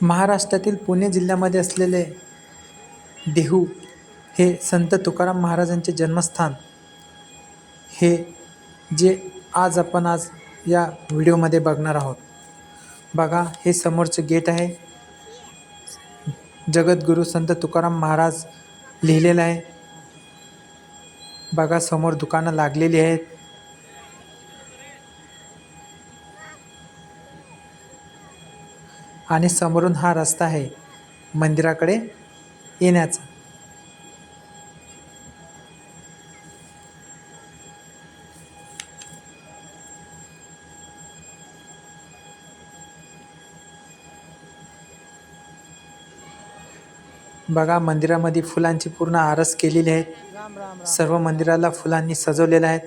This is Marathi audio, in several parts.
महाराष्ट्रातील पुणे जिल्ह्यामध्ये असलेले देहू हे संत तुकाराम महाराजांचे जन्मस्थान हे जे आपण या व्हिडिओमध्ये बघणार आहोत. बघा, हे समोरचे गेट आहे. जगद्गुरू संत तुकाराम महाराज लिहिलेलं आहे. बघा, समोर दुकानं लागलेली आहेत. आणि समोरून हा रस्ता आहे मंदिराकडे येण्याचा. बघा, मंदिरामध्ये फुलांची पूर्ण आरस केलेली आहे. सर्व मंदिराला फुलांनी सजवलेलं आहे.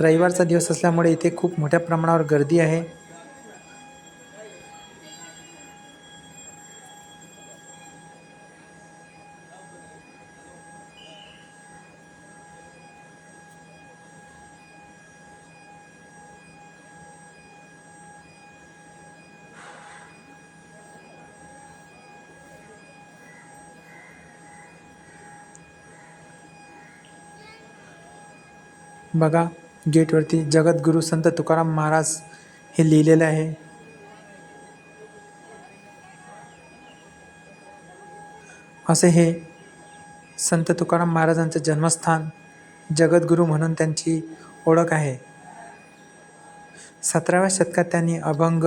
रविवारचा दिवस असल्यामुळे इथे खूप मोठ्या प्रमाणावर गर्दी आहे. बघा, गेटवरती जगद्गुरू संत तुकाराम महाराज हे लिहिलेलं आहे. असे हे संत तुकाराम महाराजांचे जन्मस्थान, जगद्गुरू म्हणून त्यांची ओळख आहे. 17व्या शतकात त्यांनी अभंग,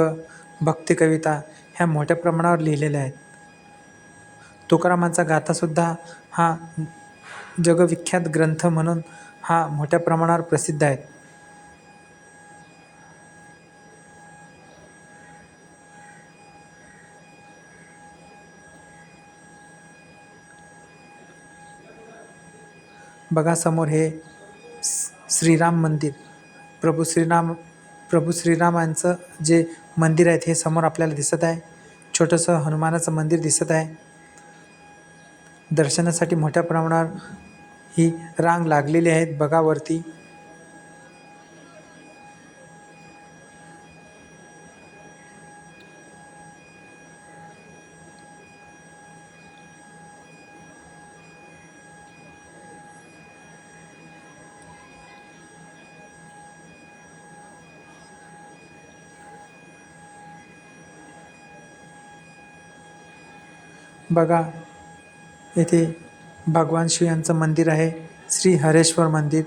भक्ती कविता ह्या मोठ्या प्रमाणावर लिहिलेल्या आहेत. तुकारामांचा गाथासुद्धा हा जगविख्यात ग्रंथ म्हणून हा मोठ्या प्रमाणावर प्रसिद्ध आहे. बघा, समोर हे श्रीराम मंदिर, प्रभू श्रीरामांचं जे मंदिर आहे हे समोर आपल्याला दिसत आहे. छोटंसं हनुमानाचं मंदिर दिसत आहे. दर्शनासाठी मोठ्या प्रमाणावर ही रांग लागलेली आहेत. बघा वरती. बघा, येथे भगवान शिव यांचं मंदिर आहे, श्री हरेश्वर मंदिर.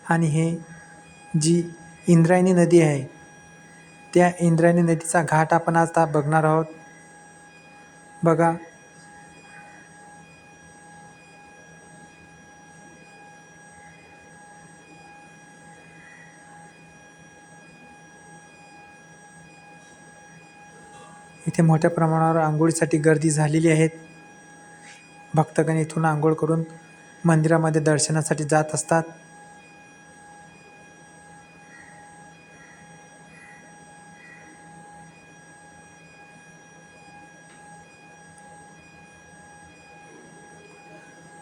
आणि हे जी इंद्रायणी नदी आहे त्या इंद्रायणी नदीचा घाट आपण आता बघणार आहोत. बघा, इथे मोठ्या प्रमाणावर आंघोळीसाठी गर्दी झालेली आहे. भक्तगण इथून आंघोळ करून मंदिरामध्ये दर्शनासाठी जात असतात.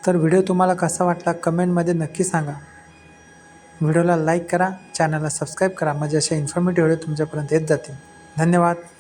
तर व्हिडिओ तुम्हाला कसा वाटला कमेंटमध्ये नक्की सांगा. व्हिडिओला लाईक करा, चॅनलला सबस्क्राईब करा, म्हणजे अशा इन्फॉर्मेटिव्ह व्हिडिओ तुमच्यापर्यंत येत जातील. धन्यवाद.